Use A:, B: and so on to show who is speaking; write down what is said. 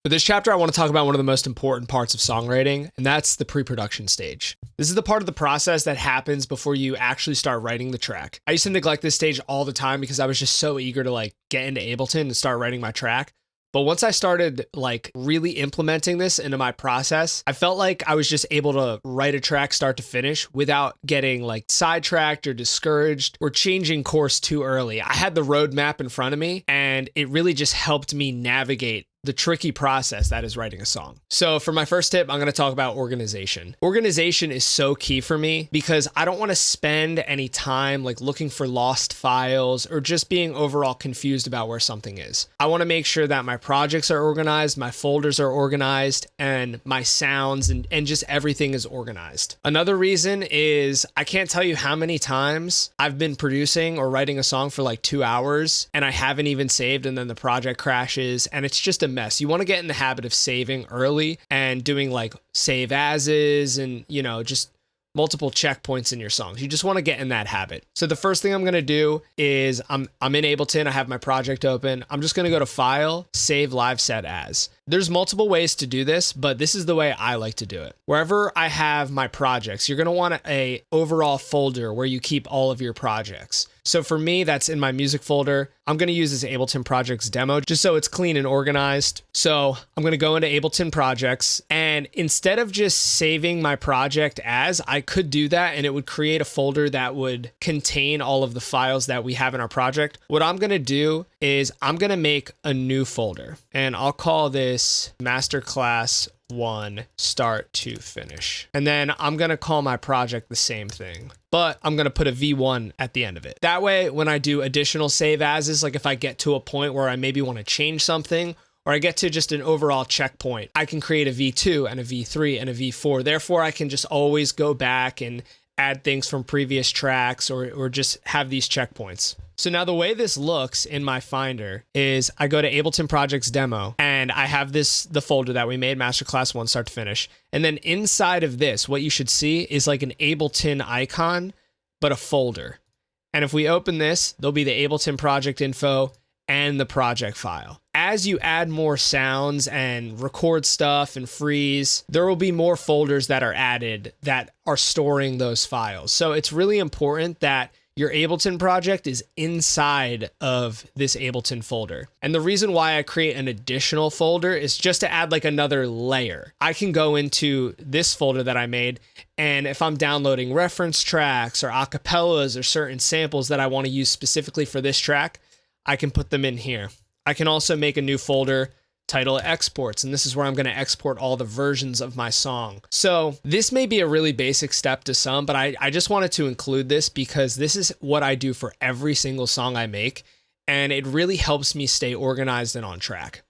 A: For this chapter, I want to talk about one of the most important parts of songwriting, and that's the pre-production stage. This is the part of the process that happens before you actually start writing the track. I used to neglect this stage all the time because I was just so eager to get into Ableton and start writing my track. But once I started really implementing this into my process, I felt like I was just able to write a track start to finish without getting sidetracked or discouraged or changing course too early. I had the roadmap in front of me, and it really just helped me navigate the tricky process that is writing a song. So for my first tip, I'm going to talk about organization. Organization is so key for me because I don't want to spend any time looking for lost files or just being overall confused about where something is. I want to make sure that my projects are organized, my folders are organized, and my sounds and just everything is organized. Another reason is I can't tell you how many times I've been producing or writing a song for 2 hours and I haven't even saved, and then the project crashes and it's just a mess. You want to get in the habit of saving early and doing save ases and just multiple checkpoints in your songs. You just want to get in that habit. So the first thing I'm going to do is I'm in Ableton. I have my project open. I'm just going to go to File, Save Live Set As. There's multiple ways to do this, but this is the way I like to do it. Wherever I have my projects, you're going to want a overall folder where you keep all of your projects. So for me, that's in my music folder. I'm going to use this Ableton Projects demo just so it's clean and organized. So I'm going to go into Ableton Projects, and instead of just saving my project as, I could do that and it would create a folder that would contain all of the files that we have in our project. What I'm going to do is I'm going to make a new folder, and I'll call this Masterclass 1 start to finish. And then I'm going to call my project the same thing, but I'm going to put a V1 at the end of it. That way, when I do additional save ases, if I get to a point where I maybe want to change something, or I get to just an overall checkpoint, I can create a V2 and a V3 and a V4. Therefore, I can just always go back and add things from previous tracks or just have these checkpoints. So now the way this looks in my Finder is I go to Ableton Projects Demo, and I have the folder that we made, Masterclass 1 start to finish. And then inside of this, what you should see is an Ableton icon, but a folder. And if we open this, there'll be the Ableton project info and the project file. As you add more sounds and record stuff and freeze, there will be more folders that are added that are storing those files. So it's really important that your Ableton project is inside of this Ableton folder. And the reason why I create an additional folder is just to add another layer. I can go into this folder that I made, and if I'm downloading reference tracks or acapellas or certain samples that I want to use specifically for this track, I can put them in here. I can also make a new folder, title exports, and this is where I'm going to export all the versions of my song. So this may be a really basic step to some, but I just wanted to include this because this is what I do for every single song I make, and it really helps me stay organized and on track.